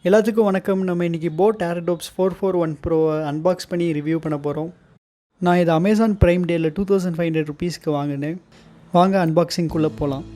எல்லாத்துக்கும் வணக்கம். நம்ம இன்றைக்கி போட் airdopes 441 Pro அன்பாக்ஸ் பண்ணி ரிவ்யூ பண்ண போகிறோம். நான் இதை அமேசான் ப்ரைம் டேயில் 2500 ருபீஸ்க்கு வாங்கினேன். வாங்க அன்பாக்சிங்குள்ளே போகலாம்.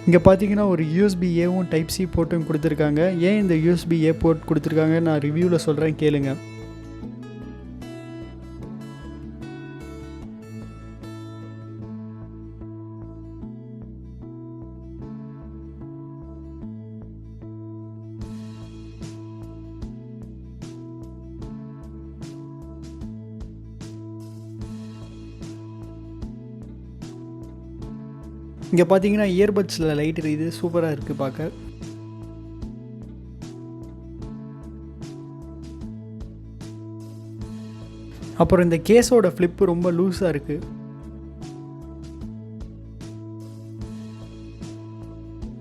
இங்கே பார்த்தீங்கன்னா ஒரு USB ஏவும் டைப் சி போர்ட்டும் கொடுத்துருக்காங்க. ஏன் இந்த USB ஏ போர்ட் கொடுத்துருக்காங்க நான் ரிவ்யூவில் சொல்கிறேன், கேளுங்க. இங்கே பார்த்தீங்கன்னா இயர்பட்ஸில் லைட் எரியுது, சூப்பராக இருக்குது பார்க்க. அப்புறம் இந்த கேஸோட ஃப்ளிப்பு ரொம்ப லூஸாக இருக்குது.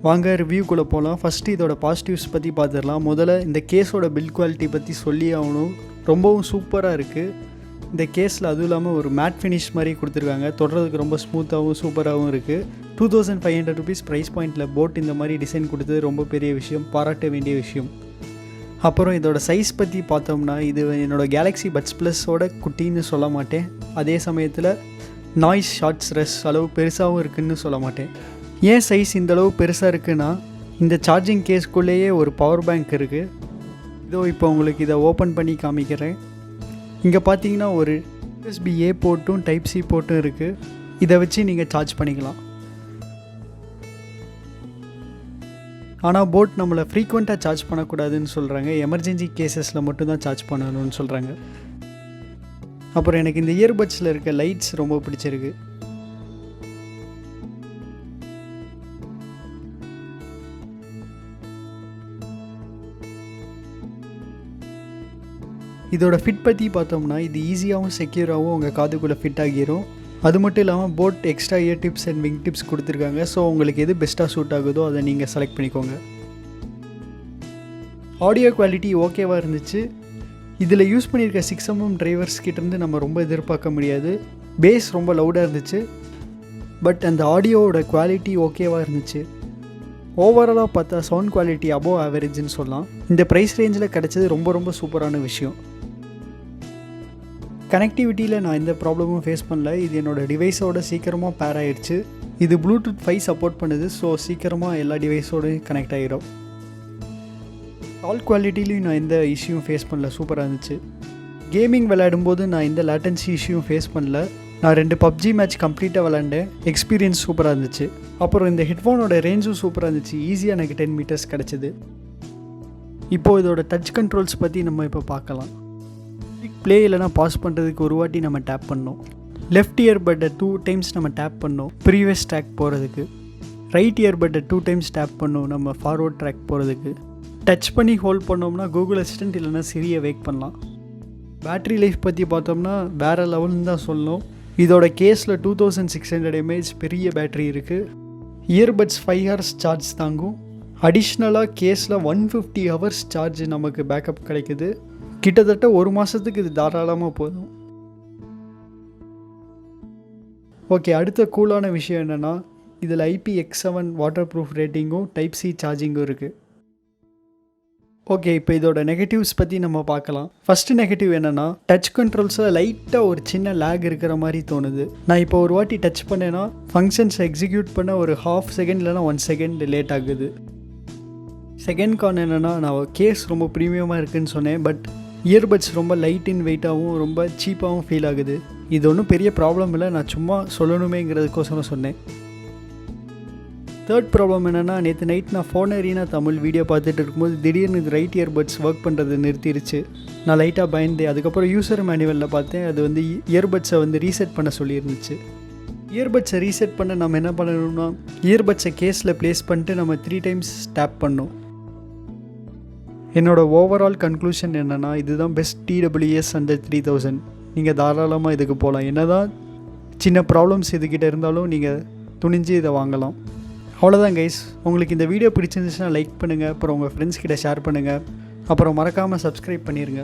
வாங்க ரிவ்யூக்குள்ளே போகலாம். ஃபஸ்ட்டு இதோட பாசிட்டிவ்ஸ் பற்றி பார்த்துடலாம். முதல்ல இந்த கேஸோட பில்ட் குவாலிட்டி பற்றி சொல்லி ஆகணும். ரொம்பவும் சூப்பராக இருக்குது. இந்த கேஸில் அதுவும் இல்லாமல் ஒரு மேட் ஃபினிஷ் மாதிரி கொடுத்துருக்காங்க. தொடுறதுக்கு ரொம்ப ஸ்மூத்தாகவும் சூப்பராகவும் இருக்குது. 2500 ருபீஸ் ப்ரைஸ் பாயிண்டில் போட் இந்த மாதிரி டிசைன் கொடுத்தது ரொம்ப பெரிய விஷயம், பாராட்ட வேண்டிய விஷயம். அப்புறம் இதோட சைஸ் பற்றி பார்த்தோம்னா இது என்னோடய கேலக்ஸி பட்ஸ் ப்ளஸோட குட்டின்னு சொல்ல மாட்டேன். அதே சமயத்தில் நாய்ஸ் ஷார்ட்ஸ் ரெஸ் அளவு பெருசாகவும் இருக்குதுன்னு சொல்ல மாட்டேன். ஏன் சைஸ் இந்தளவு பெருசாக இருக்குன்னா இந்த சார்ஜிங் கேஸ்குள்ளேயே ஒரு பவர் பேங்க் இருக்குது. இதோ இப்போ உங்களுக்கு இதை ஓப்பன் பண்ணி காமிக்கிறேன். இங்கே பார்த்தீங்கன்னா ஒரு USB ஏ போர்ட்டும் டைப் சி போர்ட்டும் இருக்குது. இதை வச்சு நீங்கள் சார்ஜ் பண்ணிக்கலாம். ஆனால் போட் நம்மளை ஃப்ரீக்வெண்ட்டாக சார்ஜ் பண்ணக்கூடாதுன்னு சொல்கிறாங்க. எமர்ஜென்சி கேசஸில் மட்டும்தான் சார்ஜ் பண்ணணும்னு சொல்கிறாங்க. அப்புறம் எனக்கு இந்த இயர்பட்ஸில் இருக்க லைட்ஸ் ரொம்ப பிடிச்சிருக்கு. இதோட ஃபிட் பற்றி பார்த்தோம்னா இது ஈஸியாகவும் செக்யூராகவும் உங்கள் காதுக்குள்ளே ஃபிட் ஆகிரும். அது மட்டும் இல்லாமல் boat extra year tips and wing tips கொடுத்துருக்காங்க. ஸோ உங்களுக்கு எது பெஸ்ட்டாக சூட் ஆகுதோ அதை நீங்கள் செலக்ட் பண்ணிக்கோங்க. ஆடியோ குவாலிட்டி ஓகேவாக இருந்துச்சு. இதில் யூஸ் பண்ணியிருக்க 6mm டிரைவர்ஸ் கிட்டேருந்து நம்ம ரொம்ப எதிர்பார்க்க முடியாது. பேஸ் ரொம்ப லவுடாக இருந்துச்சு. பட் அந்த ஆடியோவோட குவாலிட்டி ஓகேவாக இருந்துச்சு. ஓவராலாக பார்த்தா சவுண்ட் குவாலிட்டி அபோவ் ஆவரேஜ்னு சொல்லலாம். இந்த ப்ரைஸ் ரேஞ்சில் கிடச்சது ரொம்ப ரொம்ப சூப்பரான விஷயம். கனெக்டிவிட்டியில் நான் எந்த ப்ராப்ளமும் ஃபேஸ் பண்ணல. இது என்னோடய டிவைஸோடு சீக்கிரமாக பேர் ஆகிடுச்சு. இது ப்ளூடூத் 5 சப்போர்ட் பண்ணுது. ஸோ சீக்கிரமாக எல்லா டிவைஸோடையும் கனெக்ட் ஆகிடும். கால் குவாலிட்டிலையும் நான் எந்த இஷ்யூவும் ஃபேஸ் பண்ணல, சூப்பராக இருந்துச்சு. கேமிங் விளையாடும்போது நான் எந்த லேட்டன்சி இஷ்யூவும் ஃபேஸ் பண்ணல. நான் 2 PUBG மேட்ச் கம்ப்ளீட்டாக விளாண்டேன். எக்ஸ்பீரியன்ஸ் சூப்பராக இருந்துச்சு. அப்புறம் இந்த ஹெட்ஃபோனோட ரேஞ்சும் சூப்பராக இருந்துச்சு. ஈஸியாக எனக்கு 10 மீட்டர்ஸ் கிடச்சிது. இப்போது இதோட டச் கண்ட்ரோல்ஸ் பற்றி நம்ம இப்போ பார்க்கலாம். ப்ளே இல்லைனா பாஸ் பண்ணுறதுக்கு ஒரு வாட்டி நம்ம டேப் பண்ணோம். லெஃப்ட் இயர்பட்டை 2 டைம்ஸ் நம்ம டேப் பண்ணோம் ப்ரீவியஸ் ட்ராக் போகிறதுக்கு. ரைட் இயர்பட்டை 2 டைம்ஸ் டேப் பண்ணோம் நம்ம ஃபார்வர்ட் ட்ராக் போகிறதுக்கு. டச் பண்ணி ஹோல்ட் பண்ணோம்னா கூகுள் அசிஸ்டன்ட் இல்லைனா சிரியை வேக் பண்ணலாம். பேட்ரி லைஃப் பற்றி பார்த்தோம்னா வேறு லெவல்னு தான் சொல்லணும். இதோட கேஸில் 2600 mAh பெரிய பேட்ரி இருக்குது. இயர்பட்ஸ் 5 hours சார்ஜ் தாங்கும். அடிஷ்னலாக கேஸில் 150 ஹவர்ஸ் சார்ஜ் நமக்கு பேக்கப் கிடைக்குது. கிட்டத்தட்ட ஒரு மாதத்துக்கு இது தாராளமாக போதும். ஓகே, அடுத்த கூலான விஷயம் என்னென்னா இதில் IPX7 வாட்டர் ப்ரூஃப் ரேட்டிங்கும் டைப் சி சார்ஜிங்கும் இருக்குது. ஓகே, இப்போ இதோட நெகட்டிவ்ஸ் பற்றி நம்ம பார்க்கலாம். ஃபஸ்ட்டு நெகட்டிவ் என்னென்னா டச் கண்ட்ரோல்ஸில் லைட்டாக ஒரு சின்ன லேக் இருக்கிற மாதிரி தோணுது. நான் இப்போ ஒரு வாட்டி டச் பண்ணேன்னா ஃபங்க்ஷன்ஸை எக்ஸிக்யூட் பண்ண ஒரு 1/2 செகண்ட் இல்லைனா 1 செகண்ட் லேட் ஆகுது. செகண்ட் கான் என்னென்னா நான் கேஸ் ரொம்ப ப்ரீமியமாக இருக்குதுன்னு சொன்னேன், பட் இயர்பட்ஸ் ரொம்ப லைட் இன் வெயிட்டாகவும் ரொம்ப சீப்பாகவும் ஃபீல் ஆகுது. இது ஒன்றும் பெரிய ப்ராப்ளம் இல்லை, நான் சும்மா சொல்லணுமேங்கிறதுக்கோசரம் சொன்னேன். தேர்ட் ப்ராப்ளம் என்னென்னா நேற்று நைட் நான் ஃபோனரினா தமிழ் வீடியோ பார்த்துட்டு இருக்கும்போது திடீர்னு இது ரைட் இயர்பட்ஸ் ஒர்க் பண்ணுறது நிறுத்திடுச்சு. நான் லைட்டாக பயந்தேன். அதுக்கப்புறம் யூசர் மேனுவலில் பார்த்தேன், அது வந்து இயர்பட்ஸை வந்து ரீசெட் பண்ண சொல்லியிருந்துச்சு. இயர்பட்ஸை ரீசெட் பண்ண நம்ம என்ன பண்ணணும்னா இயர்பட்ஸை கேஸில் ப்ளேஸ் பண்ணிட்டு நம்ம 3 டைம்ஸ் டேப் பண்ணோம். என்னோடய ஓவரால் கன்க்ளூஷன் என்னென்னா இதுதான் பெஸ்ட் TWS under 3000. நீங்கள் தாராளமாக இதுக்கு போகலாம். என்ன தான் சின்ன ப்ராப்ளம்ஸ் இதுக்கிட்ட இருந்தாலும் நீங்கள் துணிஞ்சு இதை வாங்கலாம். அவ்வளோதான் கைஸ். உங்களுக்கு இந்த வீடியோ பிடிச்சிருந்துச்சுன்னா லைக் பண்ணுங்கள், அப்புறம் உங்கள் ஃப்ரெண்ட்ஸ் கிட்ட ஷேர் பண்ணுங்கள், அப்புறம் மறக்காமல் சப்ஸ்கிரைப் பண்ணிடுங்க.